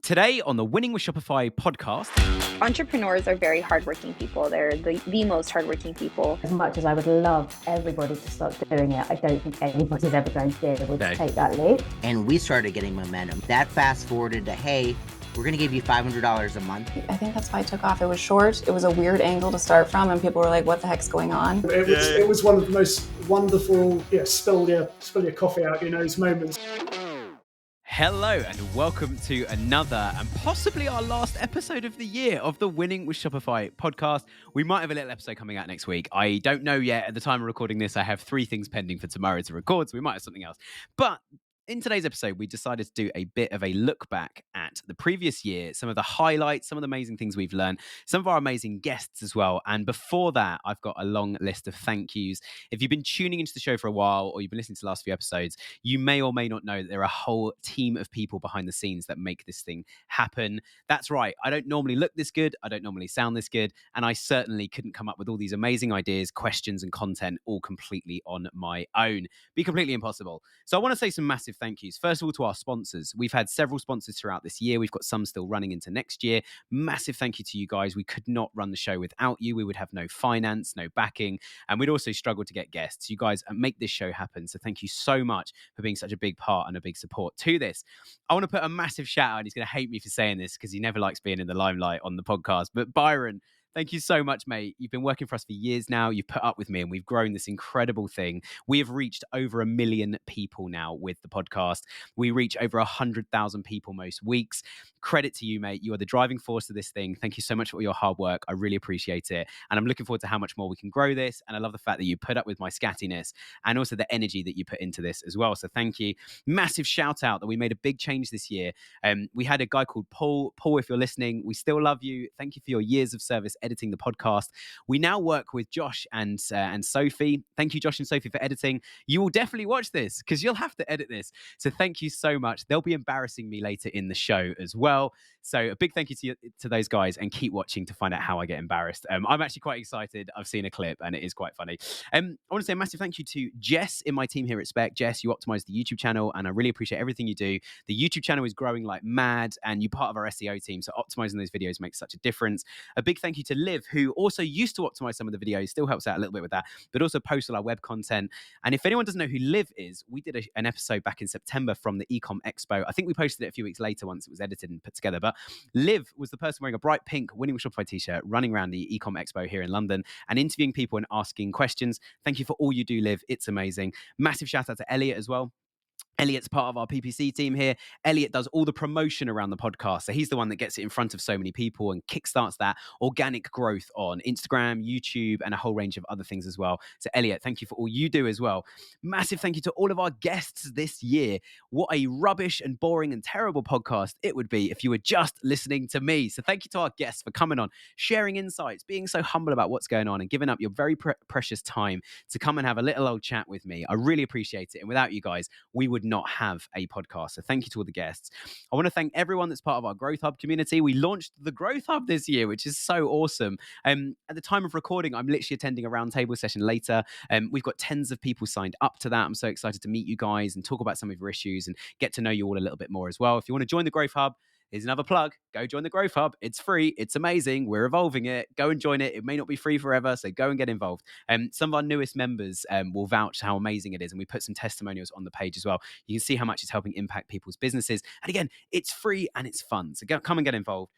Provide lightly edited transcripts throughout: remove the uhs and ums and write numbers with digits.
Today on the Winning with Shopify podcast. Entrepreneurs are very hardworking people. They're the most hardworking people. As much as I would love everybody to start doing it, I don't think anybody's ever going to be able to take that leap. And we started getting momentum. That fast forwarded to, hey, we're going to give you $500 a month. I think that's why it took off. It was short. It was a weird angle to start from, and people were like, what the heck's going on? It was one of the most wonderful, spill your coffee out your nose moments. Hello and welcome to another and possibly our last episode of the year of the Winning with Shopify podcast. We might have a little episode coming out next week. I don't know yet. At the time of recording this, I have 3 things pending for tomorrow to record, so we might have something else. But in today's episode, we decided to do a bit of a look back at the previous year, some of the highlights, some of the amazing things we've learned, some of our amazing guests as well. And before that, I've got a long list of thank yous. If you've been tuning into the show for a while or you've been listening to the last few episodes, you may or may not know that there are a whole team of people behind the scenes that make this thing happen. That's right. I don't normally look this good. I don't normally sound this good. And I certainly couldn't come up with all these amazing ideas, questions, and content all completely on my own. Be completely impossible. So I want to say some massive thank yous. First of all, to our sponsors. We've had several sponsors throughout this year. We've got some still running into next year. Massive thank you to you guys. We could not run the show without you. We would have no finance, no backing, and we'd also struggle to get guests. You guys make this show happen. So thank you so much for being such a big part and a big support to this. I want to put a massive shout out, and he's going to hate me for saying this because he never likes being in the limelight on the podcast, but Byron, thank you so much, mate. You've been working for us for years now. You've put up with me and we've grown this incredible thing. We have reached over 1 million people now with the podcast. We reach over 100,000 people most weeks. Credit to you, mate. You are the driving force of this thing. Thank you so much for all your hard work. I really appreciate it. And I'm looking forward to how much more we can grow this. And I love the fact that you put up with my scattiness and also the energy that you put into this as well. So thank you. Massive shout out that we made a big change this year. We had a guy called Paul. Paul, if you're listening, we still love you. Thank you for your years of service editing the podcast. We now work with Josh and Sophie. Thank you, Josh and Sophie, for editing. You will definitely watch this because you'll have to edit this. So thank you so much. They'll be embarrassing me later in the show as well. So a big thank you to those guys, and keep watching to find out how I get embarrassed. I'm actually quite excited. I've seen a clip and it is quite funny. I want to say a massive thank you to Jess in my team here at Spec. Jess, you optimize the YouTube channel and I really appreciate everything you do. The YouTube channel is growing like mad and you're part of our SEO team. So optimizing those videos makes such a difference. A big thank you to Liv, who also used to optimize some of the videos, still helps out a little bit with that, but also posts all our web content. And if anyone doesn't know who Liv is, we did an episode back in September from the Ecom Expo. I think we posted it a few weeks later once it was edited and put together, but Liv was the person wearing a bright pink Winning with Shopify t-shirt running around the Ecom Expo here in London and interviewing people and asking questions. Thank you for all you do, Liv. It's amazing. Massive shout out to Elliot as well. Elliot's part of our PPC team here. Elliot does all the promotion around the podcast. So he's the one that gets it in front of so many people and kickstarts that organic growth on Instagram, YouTube, and a whole range of other things as well. So Elliot, thank you for all you do as well. Massive thank you to all of our guests this year. What a rubbish and boring and terrible podcast it would be if you were just listening to me. So thank you to our guests for coming on, sharing insights, being so humble about what's going on and giving up your very precious time to come and have a little old chat with me. I really appreciate it. And without you guys, we would not have a podcast. So thank you to all the guests. I want to thank everyone that's part of our Growth Hub community. We launched the Growth Hub this year, which is so awesome. At the time of recording, I'm literally attending a roundtable session later. We've got tens of people signed up to that. I'm so excited to meet you guys and talk about some of your issues and get to know you all a little bit more as well. If you want to join the Growth Hub, here's another plug. Go join the Growth Hub. It's free. It's amazing. We're evolving it. Go and join it. It may not be free forever, so go and get involved. Some of our newest members will vouch how amazing it is, and we put some testimonials on the page as well. You can see how much it's helping impact people's businesses. And again, it's free and it's fun, so come and get involved.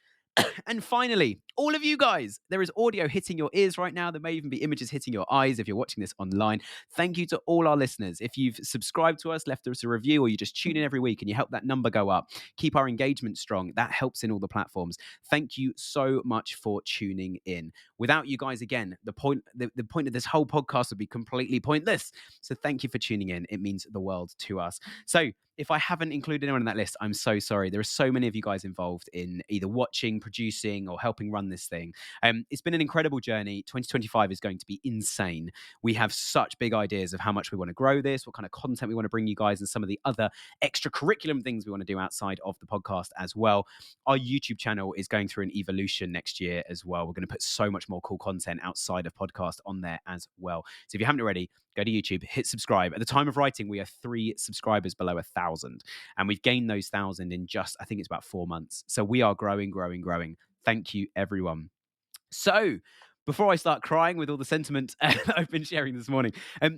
And finally, all of you guys, there is audio hitting your ears right now. There may even be images hitting your eyes if you're watching this online. Thank you to all our listeners. If you've subscribed to us, left us a review, or you just tune in every week and you help that number go up, keep our engagement strong, that helps in all the platforms. Thank you so much for tuning in. Without you guys, again, the point of this whole podcast would be completely pointless. So thank you for tuning in. It means the world to us. So if I haven't included anyone on that list, I'm so sorry. There are so many of you guys involved in either watching, producing, or helping run this thing. It's been an incredible journey. 2025 is going to be insane. We have such big ideas of how much we want to grow this, what kind of content we want to bring you guys, and some of the other extracurriculum things we want to do outside of the podcast as well. Our YouTube channel is going through an evolution next year as well. We're going to put so much more cool content outside of podcast on there as well. So if you haven't already, go to YouTube, hit subscribe. At the time of writing, we are 3 subscribers below 1,000. And we've gained those 1,000 in just, I think it's about 4 months. So we are growing. Thank you, everyone. So before I start crying with all the sentiment that I've been sharing this morning,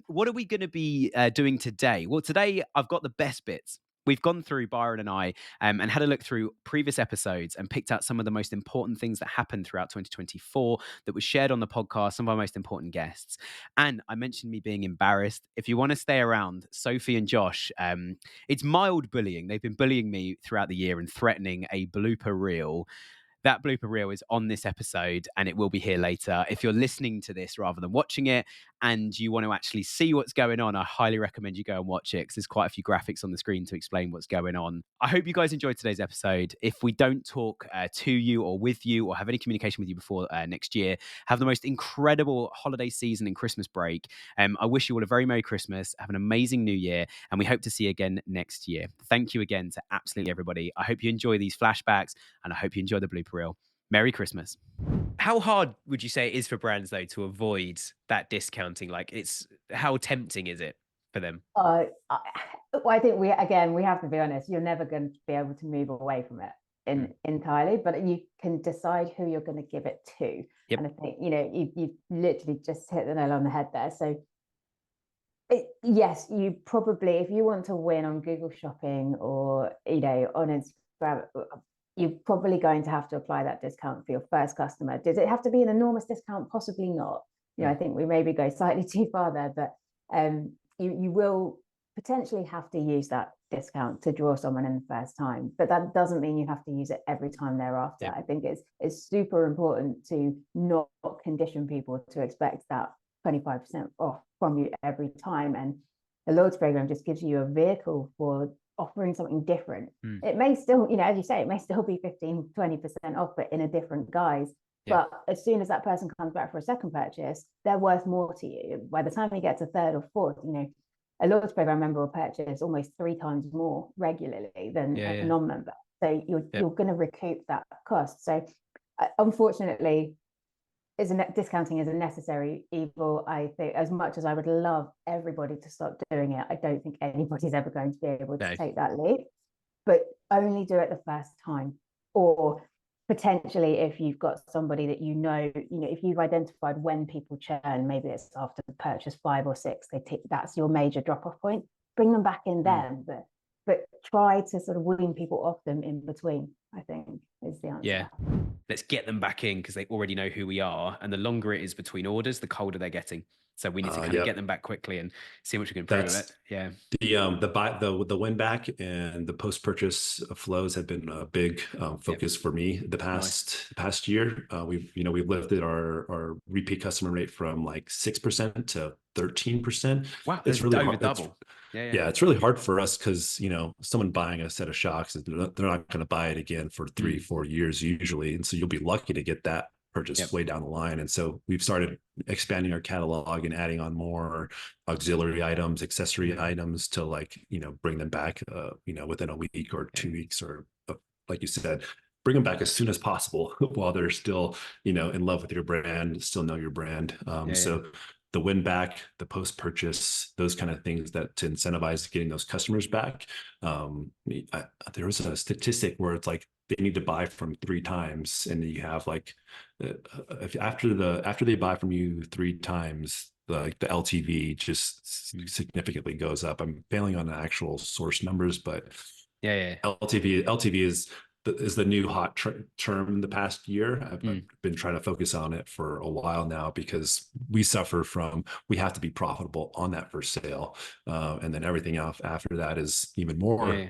what are we going to be doing today? Well, today I've got the best bits. We've gone through, Byron and I, and had a look through previous episodes and picked out some of the most important things that happened throughout 2024 that was shared on the podcast, some of our most important guests. And I mentioned me being embarrassed. If you want to stay around, Sophie and Josh, it's mild bullying. They've been bullying me throughout the year and threatening a blooper reel. That blooper reel is on this episode and it will be here later. If you're listening to this rather than watching it and you want to actually see what's going on, I highly recommend you go and watch it because there's quite a few graphics on the screen to explain what's going on. I hope you guys enjoyed today's episode. If we don't talk to you or with you or have any communication with you before next year, have the most incredible holiday season and Christmas break. I wish you all a very Merry Christmas. Have an amazing New Year and we hope to see you again next year. Thank you again to absolutely everybody. I hope you enjoy these flashbacks and I hope you enjoy the blooper reel. Merry Christmas. How hard would you say it is for brands though to avoid that discounting? Like how tempting is it for them? I think we have to be honest. You're never going to be able to move away from it entirely, but you can decide who you're going to give it to. Yep. And I think you literally just hit the nail on the head there. So yes, you probably, if you want to win on Google Shopping or on Instagram, you're probably going to have to apply that discount for your first customer. Does it have to be an enormous discount? Possibly not. I think we maybe go slightly too far there, but you will potentially have to use that discount to draw someone in the first time. But that doesn't mean you have to use it every time thereafter. Yeah. I think it's super important to not condition people to expect that 25% off from you every time. And the loyalty program just gives you a vehicle for offering something different. It may still, as you say, it may still be 15-20% off, but in a different guise. Yeah. But as soon as that person comes back for a second purchase, they're worth more to you. By the time you get to third or fourth, a loyalty program member will purchase almost 3 times more regularly than a non-member. So you're going to recoup that cost. So unfortunately, discounting is a necessary evil. I think as much as I would love everybody to stop doing it, I don't think anybody's ever going to be able to take that leap. But only do it the first time, or potentially if you've got somebody that if you've identified when people churn, maybe it's after purchase 5 or 6, that's your major drop-off point. Bring them back in then, but try to sort of wean people off them in between, I think is the answer. Yeah. Let's get them back in because they already know who we are. And the longer it is between orders, the colder they're getting. So we need to kind of get them back quickly and see what we can improve with it. Yeah. The win back and the post purchase flows have been a big focus for me the past year. We've lifted our repeat customer rate from like 6% to 13%. Wow, it's really over hard. Double. Yeah, it's really hard for us because someone buying a set of shocks, they're not going to buy it again for 3-4 years usually, and so you'll be lucky to get that purchase way down the line. And so we've started expanding our catalog and adding on more auxiliary items, accessory items to bring them back within a week or 2 weeks, or like you said, bring them back as soon as possible while they're still in love with your brand, still know your brand. So the win back, the post purchase, those kind of things that to incentivize getting those customers back. There was a statistic where it's like they need to buy from 3 times, and you have after they buy from you 3 times, the LTV just significantly goes up. I'm failing on the actual source numbers, but LTV is the new hot term the past year. I've been trying to focus on it for a while now because we suffer from, we have to be profitable on that first sale. And then everything else after that is even more,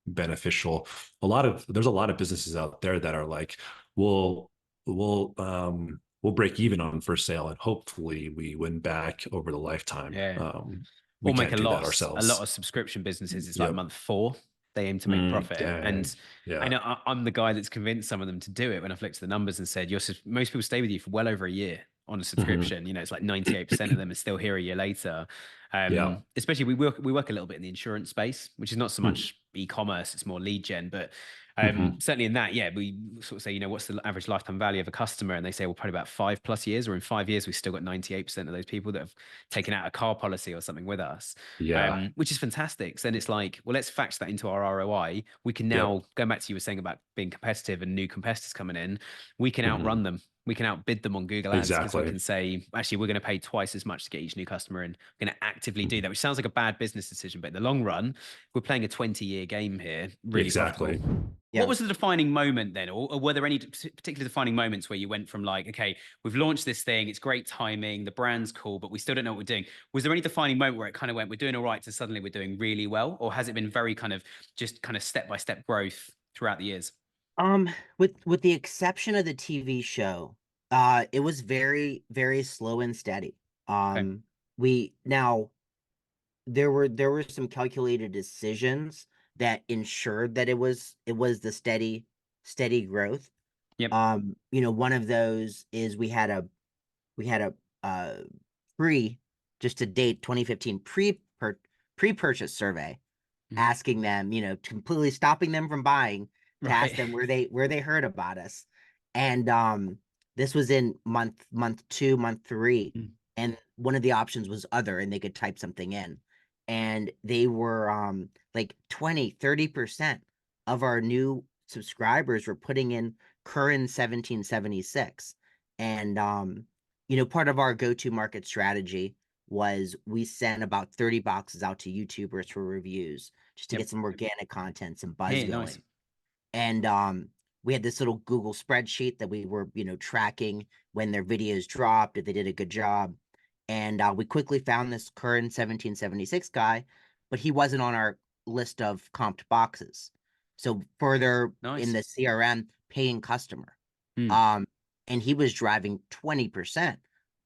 beneficial. There's a lot of businesses out there that are like, we'll break even on first sale and hopefully we win back over the lifetime. We make a loss ourselves. A lot of subscription businesses, it's like month 4. They aim to make profit. I know I'm the guy that's convinced some of them to do it when I've looked at the numbers and said, most people stay with you for well over a year on a subscription. It's like 98% of them are still here a year later. Especially we work a little bit in the insurance space, which is not so much e-commerce, it's more lead gen, but Certainly in that, yeah, we sort of say, what's the average lifetime value of a customer? And they say, well, probably about 5+ years, or in 5 years, we've still got 98% of those people that have taken out a car policy or something with us, Yeah. which is fantastic. So then it's like, well, let's factor that into our ROI. We can now, going back to you were saying about being competitive and new competitors coming in, we can outrun them. We can outbid them on Google Ads because we Exactly. can say, actually, we're going to pay twice as much to get each new customer in. We're going to actively do that, which sounds like a bad business decision, but in the long run, we're playing a 20-year game here, really Exactly. profitable. Yeah. What was the defining moment then? Or were there any particular defining moments where you went from like, okay, we've launched this thing, it's great timing, the brand's cool, but we still don't know what we're doing. Was there any defining moment where it kind of went, we're doing all right, to suddenly we're doing really well? Or has it been very kind of just kind of step-by-step growth throughout the years? With the exception of the TV show, it was very, very slow and steady. Okay. There were some calculated decisions that ensured that it was the steady growth. Yep. One of those is we had a just to date 2015 pre-purchase survey asking them, completely stopping them from buying to ask them where they heard about us. And this was in month 2, month 3. And one of the options was other, and they could type something in. And they were like 20-30% of our new subscribers were putting in current 1776. And part of our go-to market strategy was we sent about 30 boxes out to YouTubers for reviews just to get some organic content, some buzz going. Nice. And we had this little Google spreadsheet that we were, tracking when their videos dropped, if they did a good job. And we quickly found this current 1776 guy, but he wasn't on our list of comped boxes. So further in the CRM, paying customer. And he was driving 20%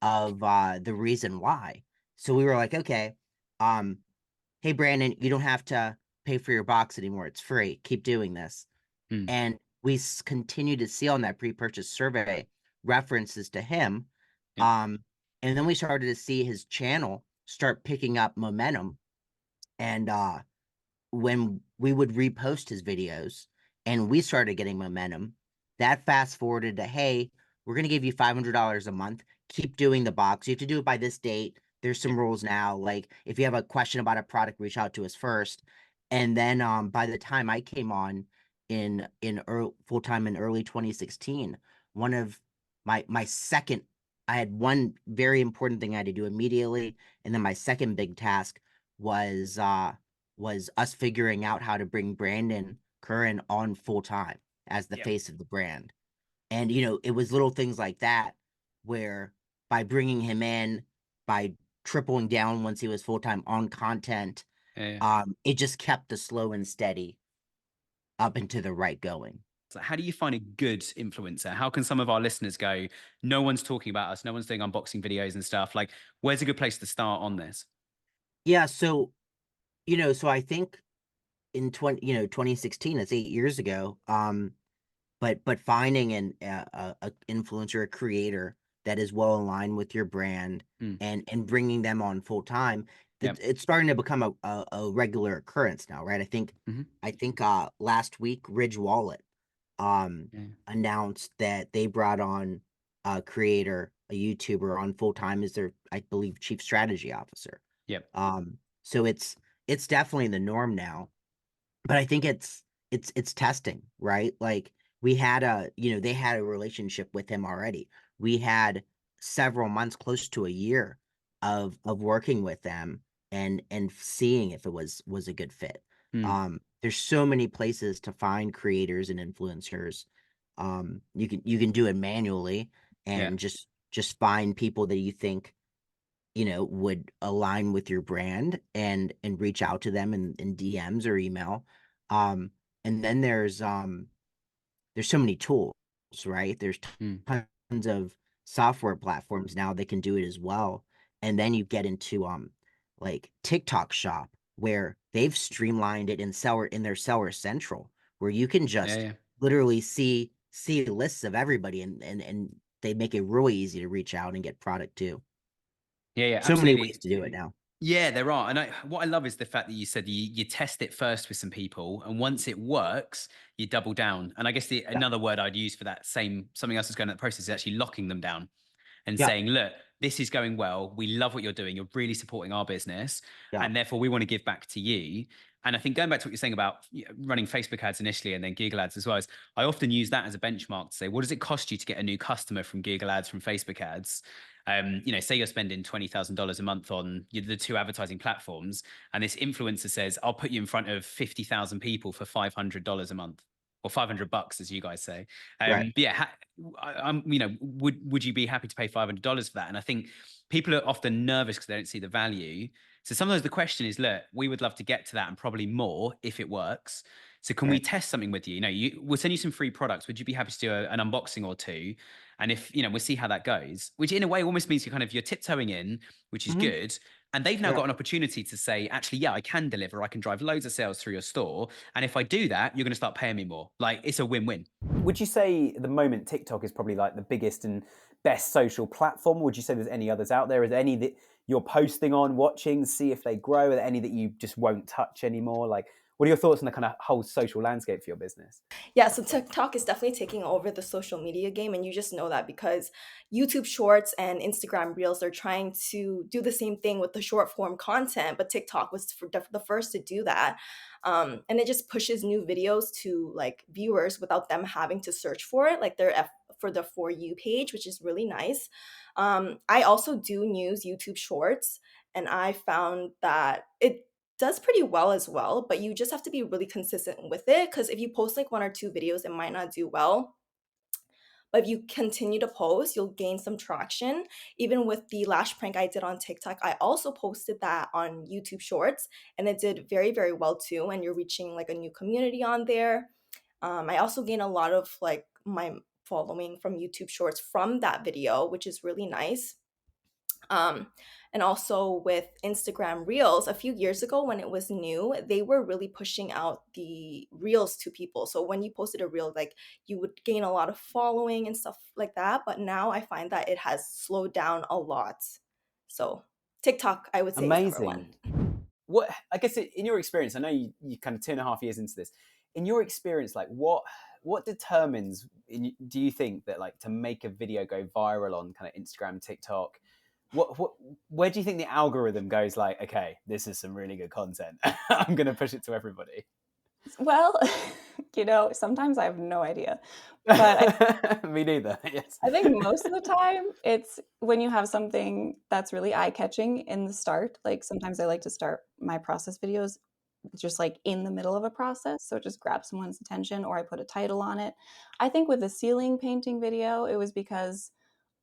of the reason why. So we were like, okay, hey, Brandon, you don't have to pay for your box anymore. It's free. Keep doing this. And we continue to see on that pre-purchase survey references to him. And then we started to see his channel start picking up momentum. And when we would repost his videos and we started getting momentum, that fast forwarded to, hey, we're going to give you $500 a month. Keep doing the box. You have to do it by this date. There's some rules now. Like if you have a question about a product, reach out to us first. And then by the time I came on in full-time in early 2016, one of my second, I had one very important thing I had to do immediately. And then my second big task was us figuring out how to bring Brandon Curran on full-time as the face of the brand. And, it was little things like that where by bringing him in, by tripling down once he was full-time on content, it just kept the slow and steady up and to the right going. So how do you find a good influencer? How can some of our listeners go, no one's talking about us, no one's doing unboxing videos and stuff? Like, where's a good place to start on this? Yeah, so, so I think in 2016, that's 8 years ago, but finding an influencer, a creator that is well aligned with your brand and bringing them on full time, it's starting to become a regular occurrence now, right? I think last week Ridge Wallet announced that they brought on a creator, a YouTuber on full time as their, I believe, chief strategy officer. So it's definitely the norm now, but I think it's testing, right? Like we had they had a relationship with him already. We had several months, close to a year of working with them and seeing if it was a good fit. There's so many places to find creators and influencers. You can do it manually and just find people that you think would align with your brand and reach out to them in DMs or email. And then there's so many tools, right? There's tons of software platforms now that can do it as well. And then you get into like TikTok Shop, where they've streamlined it in their Seller Central, where you can just literally see lists of everybody and they make it really easy to reach out and get product too. So many ways to do it now. Yeah, there are. And what I love is the fact that you said you test it first with some people, and once it works, you double down. And I guess another word I'd use for that something else that's going on in the process is actually locking them down and Yeah, saying, look, this is going well. We love what you're doing. You're really supporting our business. yeah. And therefore, we want to give back to you. And I think going back to what you're saying about running Facebook ads initially and then Google ads as well, is I often use that as a benchmark to say, what does it cost you to get a new customer from Google ads, from Facebook ads? Say you're spending $20,000 a month on the two advertising platforms, and this influencer says, I'll put you in front of 50,000 people for $500 a month, or $500, as you guys say. Right. But yeah, would you be happy to pay $500 for that? And I think people are often nervous because they don't see the value. So sometimes the question is, look, we would love to get to that and probably more if it works. So can we Right. test something with you? We'll send you some free products. Would you be happy to do an unboxing or two? And if, we'll see how that goes, which in a way almost means you're tiptoeing in, which is Mhm. good. And they've now Yeah. got an opportunity to say, actually, yeah, I can deliver. I can drive loads of sales through your store. And if I do that, you're going to start paying me more. Like, it's a win-win. Would you say at the moment TikTok is probably like the biggest and best social platform? Would you say there's any others out there? Is there any that you're posting on, watching, see if they grow? Are there any that you just won't touch anymore? Like, what are your thoughts on the kind of whole social landscape for your business? Yeah, so TikTok is definitely taking over the social media game, and you just know that because YouTube Shorts and Instagram Reels are trying to do the same thing with the short form content, but TikTok was the first to do that. And it just pushes new videos to like viewers without them having to search for it, like for the For You page, which is really nice. I also do use YouTube Shorts, and I found that it does pretty well as well, but you just have to be really consistent with it, because if you post like one or two videos, it might not do well. But if you continue to post, you'll gain some traction. Even with the lash prank I did on TikTok, I also posted that on YouTube Shorts, and it did very, very well too. And you're reaching like a new community on there. I also gained a lot of like my following from YouTube Shorts from that video, which is really nice. Um, and also with Instagram Reels, a few years ago when it was new, they were really pushing out the Reels to people. So when you posted a Reel, like you would gain a lot of following and stuff like that. But now I find that it has slowed down a lot. So TikTok, I would say, is number one. Amazing. What, I guess in your experience, I know you kind of 2.5 years into this. In your experience, like what determines, do you think that like to make a video go viral on kind of Instagram, TikTok, where do you think the algorithm goes like, okay, this is some really good content, I'm going to push it to everybody? Well, sometimes I have no idea. But Me neither, yes. I think most of the time it's when you have something that's really eye-catching in the start. Like sometimes I like to start my process videos just like in the middle of a process, so it just grabs someone's attention, or I put a title on it. I think with the ceiling painting video, it was because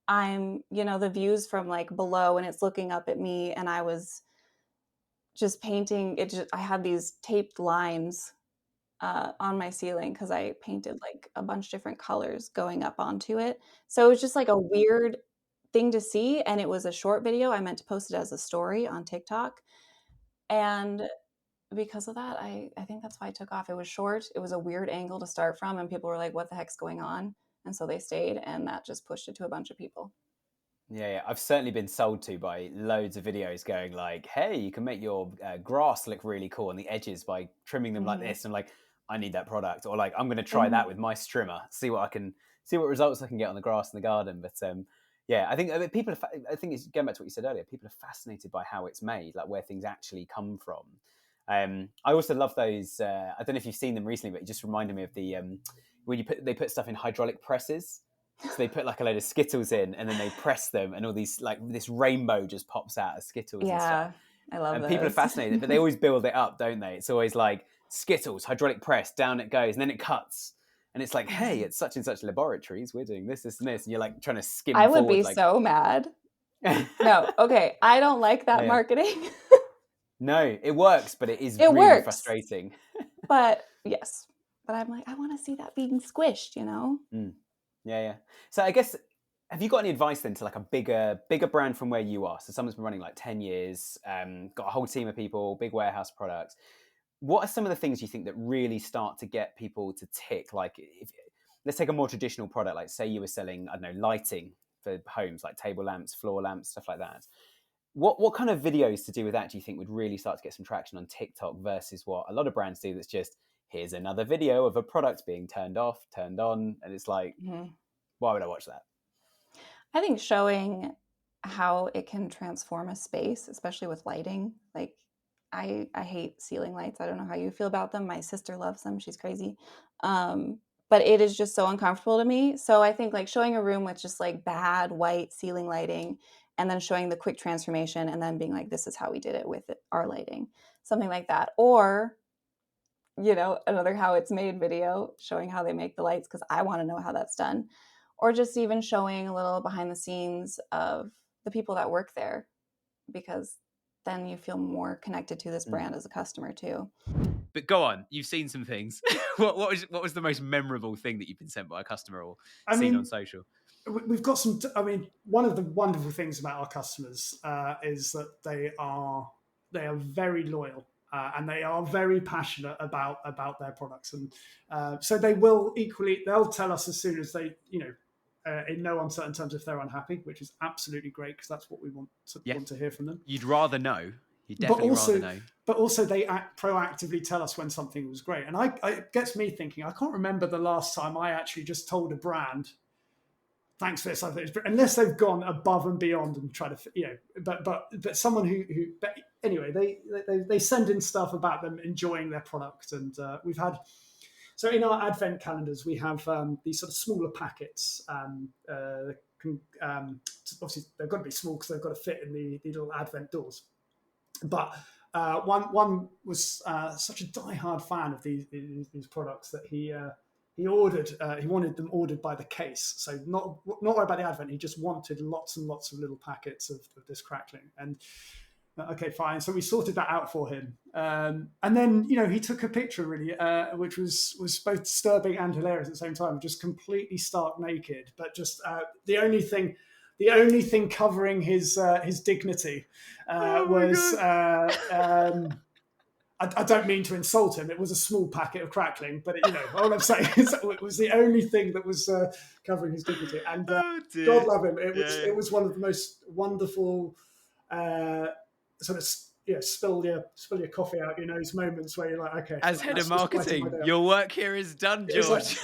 I'm, the views from like below and it's looking up at me, and I was just painting it. I had these taped lines on my ceiling because I painted like a bunch of different colors going up onto it. So it was just like a weird thing to see. And it was a short video. I meant to post it as a story on TikTok. And because of that, I think that's why it took off. It was short. It was a weird angle to start from. And people were like, what the heck's going on? And so they stayed, and that just pushed it to a bunch of people. Yeah, I've certainly been sold to by loads of videos going like, hey, you can make your grass look really cool on the edges by trimming them like this. And like, I need that product. Or like, I'm going to try that with my strimmer, see what results I can get on the grass in the garden. But yeah, I think I think it's going back to what you said earlier. People are fascinated by how it's made, like where things actually come from. I also love those. I don't know if you've seen them recently, but it just reminded me of the when they put stuff in hydraulic presses. So they put like a load of Skittles in, and then they press them, and all these like this rainbow just pops out of Skittles. Yeah, and stuff. I love And people are fascinated, but they always build it up, don't they? It's always like Skittles, hydraulic press, down it goes, and then it cuts. And it's like, hey, it's such and such laboratories, we're doing this, and this, and you're like trying to skim I would forward, be like... so mad. No, okay, I don't like that marketing. No, it works, but it is really frustrating. But yes, but I'm like, I want to see that being squished, Yeah. So I guess, have you got any advice then to like a bigger brand from where you are? So someone's been running like 10 years, got a whole team of people, big warehouse products. What are some of the things you think that really start to get people to tick? Like, let's take a more traditional product, like say you were selling, I don't know, lighting for homes, like table lamps, floor lamps, stuff like that. What kind of videos to do with that do you think would really start to get some traction on TikTok versus what a lot of brands do? That's just, here's another video of a product being turned off, turned on, and it's like, why would I watch that? I think showing how it can transform a space, especially with lighting. Like I hate ceiling lights. I don't know how you feel about them. My sister loves them. She's crazy. But it is just so uncomfortable to me. So I think like showing a room with just like bad white ceiling lighting and then showing the quick transformation and then being like, this is how we did it with our lighting, something like that. Or, another how it's made video showing how they make the lights, because I want to know how that's done. Or just even showing a little behind the scenes of the people that work there, because then you feel more connected to this brand as a customer too. But go on, you've seen some things. what was the most memorable thing that you've been sent by a customer or seen on social? We've got some. One of the wonderful things about our customers is that they are very loyal. And they are very passionate about their products, and so they'll tell us as soon as they, in no uncertain terms, if they're unhappy, which is absolutely great, because that's what we want to hear from them. You'd rather know. You'd definitely rather know. But also they proactively tell us when something was great, and it gets me thinking. I can't remember the last time I actually just told a brand, thanks for this, unless they've gone above and beyond and try to, but someone who but anyway, they send in stuff about them enjoying their product, and we've had. So in our advent calendars, we have these sort of smaller packets. Obviously, they've got to be small because they've got to fit in the little advent doors. But one was such a diehard fan of these products that he ordered. He wanted them ordered by the case. So not worry about the advent. He just wanted lots and lots of little packets of this crackling. And okay, fine. So we sorted that out for him. And then, he took a picture really, which was both disturbing and hilarious at the same time, just completely stark naked, but just the only thing covering his dignity was, I don't mean to insult him. It was a small packet of crackling, but all I'm saying is it was the only thing that was covering his dignity. And God love him. It was one of the most wonderful sort of spill your coffee out, those moments where you're like, okay. As head of marketing, your work here is done, George.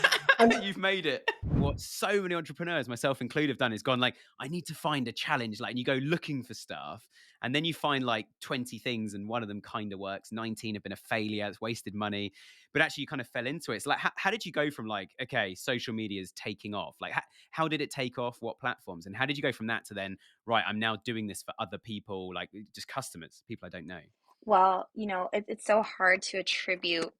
You've made it. What so many entrepreneurs, myself included, have done is gone like, I need to find a challenge. Like, and you go looking for stuff, and then you find like 20 things, and one of them kind of works. 19 have been a failure. It's wasted money. But actually, you kind of fell into it. It's like, how did you go from like, okay, social media is taking off? Like, how did it take off? What platforms? And how did you go from that to then, right, I'm now doing this for other people, like just customers, people I don't know? Well, it's so hard to attribute.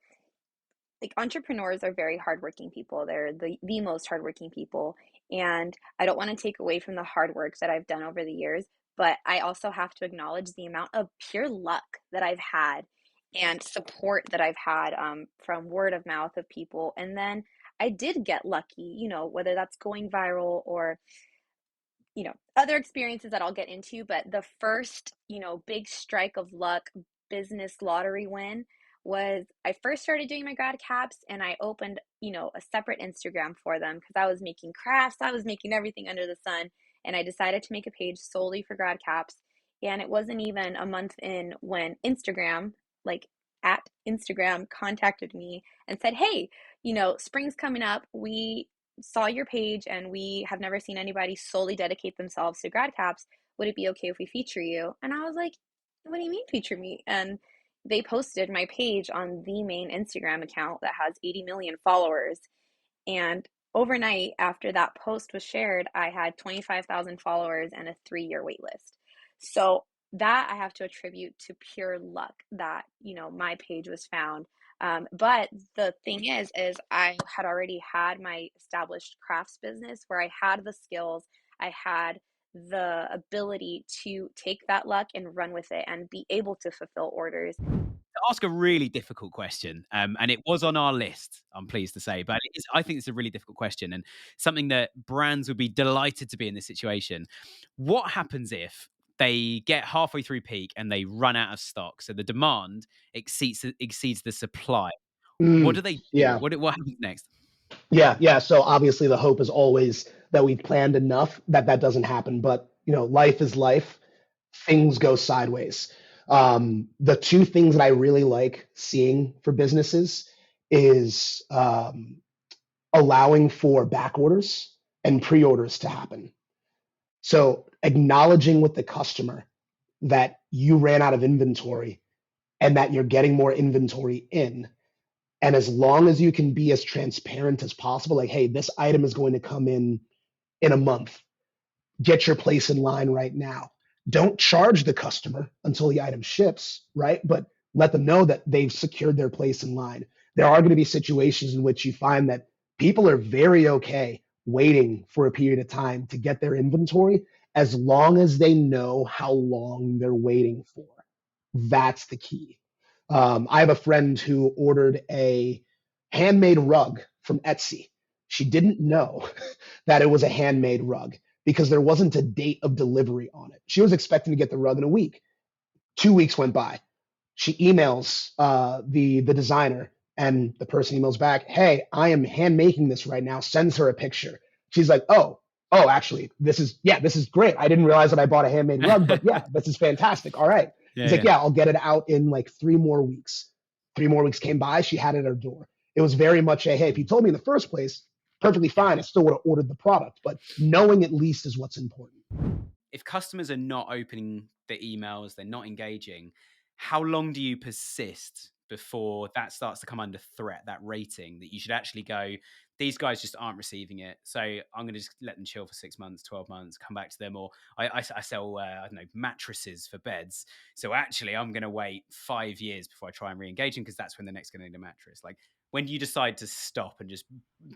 Like, entrepreneurs are very hardworking people. They're the most hardworking people. And I don't want to take away from the hard work that I've done over the years, but I also have to acknowledge the amount of pure luck that I've had and support that I've had from word of mouth of people. And then I did get lucky, whether that's going viral or, other experiences that I'll get into. But the first, big strike of luck business lottery win was I first started doing my grad caps, and I opened, a separate Instagram for them because I was making crafts. I was making everything under the sun. And I decided to make a page solely for grad caps. And it wasn't even a month in when Instagram, like at Instagram, contacted me and said, hey, spring's coming up. We saw your page and we have never seen anybody solely dedicate themselves to grad caps. Would it be okay if we feature you? And I was like, what do you mean feature me? And they posted my page on the main Instagram account that has 80 million followers. And overnight, after that post was shared, I had 25,000 followers and a 3-year wait list. So that I have to attribute to pure luck that, my page was found. But the thing is I had already had my established crafts business where I had the skills, I had the ability to take that luck and run with it and be able to fulfill orders. To ask a really difficult question, and it was on our list, I'm pleased to say, but I think it's a really difficult question and something that brands would be delighted to be in this situation. What happens if they get halfway through peak and they run out of stock? So the demand exceeds the supply. What do they do? Yeah. What happens next? Yeah. So obviously the hope is always that we've planned enough that doesn't happen. But, life is life. things go sideways. The two things that I really like seeing for businesses is allowing for back orders and pre-orders to happen. So acknowledging with the customer that you ran out of inventory and that you're getting more inventory in. And as long as you can be as transparent as possible, like, hey, this item is going to come in a month. Get your place in line right now. Don't charge the customer until the item ships, right? But let them know that they've secured their place in line. There are going to be situations in which you find that people are very okay waiting for a period of time to get their inventory as long as they know how long they're waiting for. That's the key. I have a friend who ordered a handmade rug from Etsy. She didn't know that it was a handmade rug because there wasn't a date of delivery on it. She was expecting to get the rug in a week. 2 weeks went by. She emails the designer, and the person emails back, "Hey, I am hand making this right now." Sends her a picture. She's like, actually, this is great. I didn't realize that I bought a handmade rug, but yeah, this is fantastic. All right." He's like, "Yeah, I'll get it out in like 3 more weeks." 3 more weeks came by. She had it at her door. It was very much a, hey, if you told me in the first place, perfectly fine. I still would have ordered the product, but knowing at least is what's important. If customers are not opening the emails, they're not engaging, how long do you persist before that starts to come under threat, that rating, that you should actually go, these guys just aren't receiving it, so I'm going to just let them chill for 6 months, 12 months, come back to them? Or I sell, I don't know, mattresses for beds. So actually, I'm going to wait 5 years before I try and re-engage them because that's when they're next going to need a mattress. Like, when do you decide to stop and just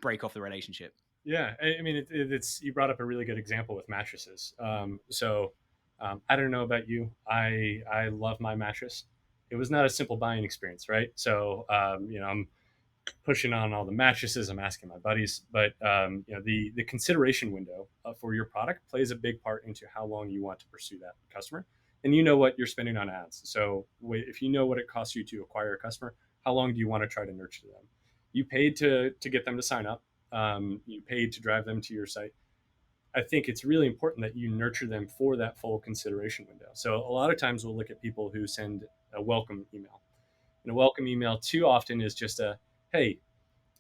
break off the relationship? Yeah, I mean, it's you brought up a really good example with mattresses. I don't know about you. I love my mattress. It was not a simple buying experience, right? So I'm pushing on all the mattresses. I'm asking my buddies, but the consideration window for your product plays a big part into how long you want to pursue that customer, and you know what you're spending on ads. So if you know what it costs you to acquire a customer, how long do you want to try to nurture them? You paid to get them to sign up. You paid to drive them to your site. I think it's really important that you nurture them for that full consideration window. So a lot of times we'll look at people who send a welcome email. And a welcome email too often is just a, hey,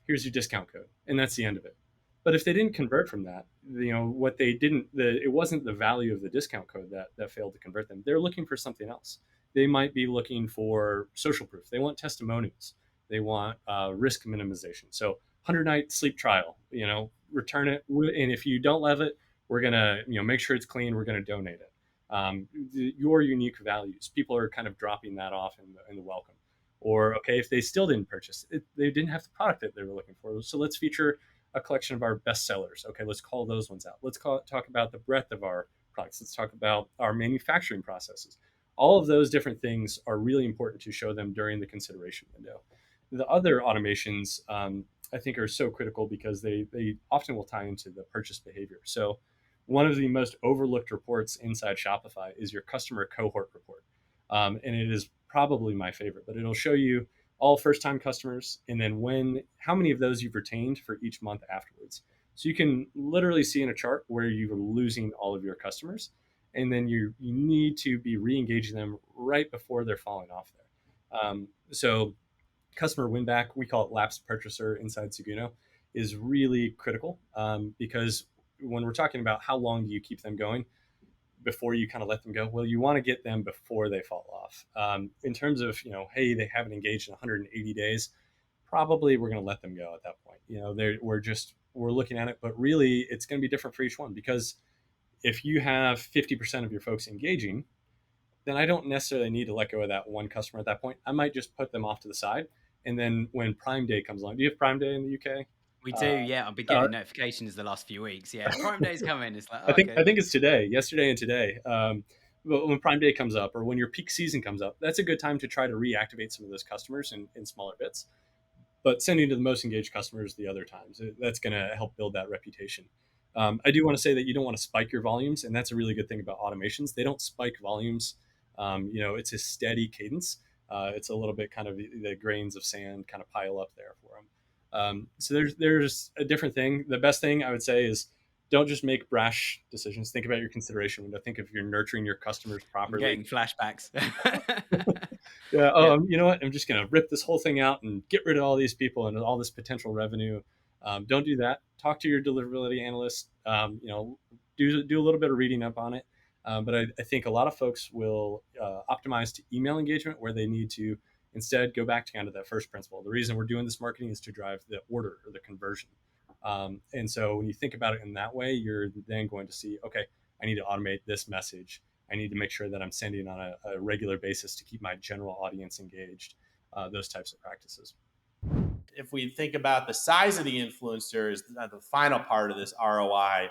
here's your discount code. And that's the end of it. But if they didn't convert from that, what they didn't, it wasn't the value of the discount code that failed to convert them. They're looking for something else. They might be looking for social proof. They want testimonials. They want risk minimization. So 100-night sleep trial, return it. And if you don't love it, we're going to, make sure it's clean. We're going to donate it. Your unique values. People are kind of dropping that off in the welcome. Or, okay, if they still didn't purchase, they didn't have the product that they were looking for. So let's feature a collection of our best sellers. Okay, let's call those ones out. Let's talk about the breadth of our products. Let's talk about our manufacturing processes. All of those different things are really important to show them during the consideration window. The other automations, I think, are so critical because they often will tie into the purchase behavior. So one of the most overlooked reports inside Shopify is your customer cohort report. And it is probably my favorite, but it'll show you all first-time customers and then how many of those you've retained for each month afterwards. So you can literally see in a chart where you're losing all of your customers, and then you need to be re-engaging them right before they're falling off there. So customer win back, we call it lapsed purchaser inside Seguno, is really critical because when we're talking about how long do you keep them going before you kind of let them go, well, you want to get them before they fall off. In terms of, hey, they haven't engaged in 180 days, probably we're going to let them go at that point. We're looking at it, but really it's going to be different for each one, because if you have 50% of your folks engaging, then I don't necessarily need to let go of that one customer at that point. I might just put them off to the side. And then when Prime Day comes along, do you have Prime Day in the UK? We do, yeah. I've been getting notifications the last few weeks. Yeah, Prime Day's coming. It's like, I think it's today, yesterday and today. But when Prime Day comes up, or when your peak season comes up, that's a good time to try to reactivate some of those customers in smaller bits. But sending to the most engaged customers the other times, that's going to help build that reputation. I do want to say that you don't want to spike your volumes, and that's a really good thing about automations. They don't spike volumes. It's a steady cadence. It's a little bit kind of the grains of sand kind of pile up there for them. So there's a different thing. The best thing I would say is don't just make brash decisions. Think about your consideration window. Think if you're nurturing your customers properly. I'm getting flashbacks. Yeah. You know what? I'm just going to rip this whole thing out and get rid of all these people and all this potential revenue. Don't do that. Talk to your deliverability analyst. Do a little bit of reading up on it. But I think a lot of folks will optimize to email engagement where they need to instead go back to kind of that first principle. The reason we're doing this marketing is to drive the order or the conversion. And so when you think about it in that way, you're then going to see, okay, I need to automate this message. I need to make sure that I'm sending on a regular basis to keep my general audience engaged, those types of practices. If we think about the size of the influencers, the final part of this ROI,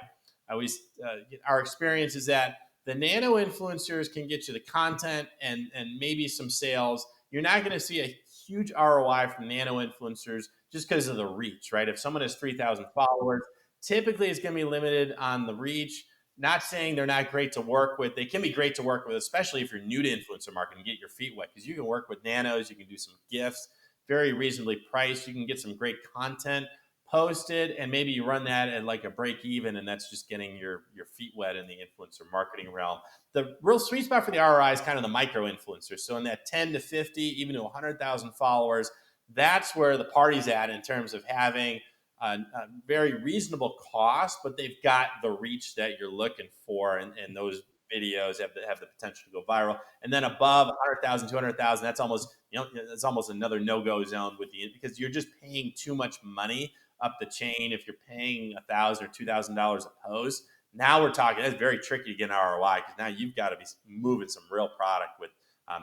our experience is that the nano influencers can get you the content and maybe some sales. You're not going to see a huge ROI from nano influencers just because of the reach, right? If someone has 3,000 followers, typically it's going to be limited on the reach. Not saying they're not great to work with. They can be great to work with, especially if you're new to influencer marketing, get your feet wet, because you can work with nanos, you can do some gifts, very reasonably priced. You can get some great content posted, and maybe you run that at like a break even, and that's just getting your feet wet in the influencer marketing realm. The real sweet spot for the ROI is kind of the micro influencers. So in that 10 to 50, even to 100,000 followers, that's where the party's at in terms of having a very reasonable cost, but they've got the reach that you're looking for, and those videos have the potential to go viral. And then above 100,000, 200,000, that's almost another no-go zone because you're just paying too much money up the chain. If you're paying $1,000 or $2,000 a post, now we're talking, that's very tricky to get an ROI because now you've got to be moving some real product with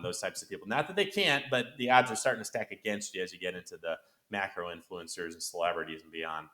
those types of people. Not that they can't, but the odds are starting to stack against you as you get into the macro influencers and celebrities and beyond.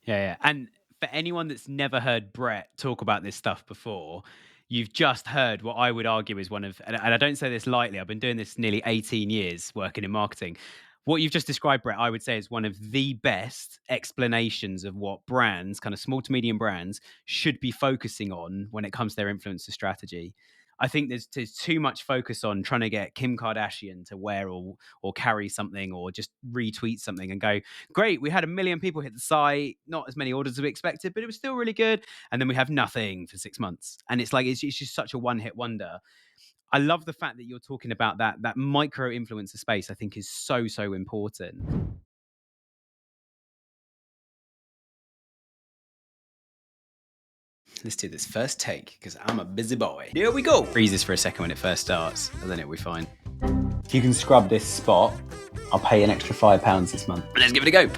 Yeah. And for anyone that's never heard Brett talk about this stuff before, you've just heard what I would argue is one of, and I don't say this lightly, I've been doing this nearly 18 years working in marketing. What you've just described, Brett, I would say is one of the best explanations of what brands, kind of small to medium brands, should be focusing on when it comes to their influencer strategy. I think there's too much focus on trying to get Kim Kardashian to wear or carry something or just retweet something and go, great, we had 1 million people hit the site, not as many orders as we expected, but it was still really good. And then we have nothing for 6 months. And it's like, it's just such a one-hit wonder. I love the fact that you're talking about that micro influencer space. I think is so important. Let's do this first take because I'm a busy boy. Here we go. Freeze this for a second when it first starts, and then it'll be fine. If you can scrub this spot, I'll pay an extra £5 this month. Let's give it a go.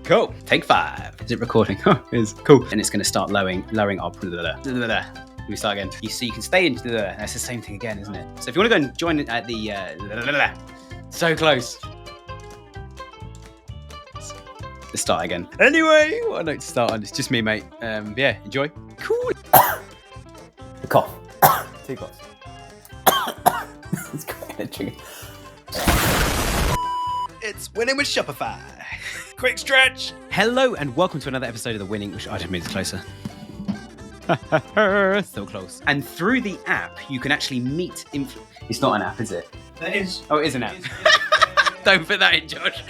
Cool. Take 5. Is it recording? Oh, it is. Cool. And it's going to start lowering up. Let me start again. You see, you can stay in. That's the same thing again, isn't it? So if you want to go and join it at the... so close. Let's start again. Anyway, what a note to start on. It's just me, mate. Yeah, enjoy. Cool. A cough. 2 coughs. It's great. It's Winning with Shopify. Quick stretch. Hello and welcome to another episode of the Winning. I just moved closer. Still close. And through the app, you can actually meet It's not an app, is it? That is. Oh, it is an app. Don't put that in, Josh.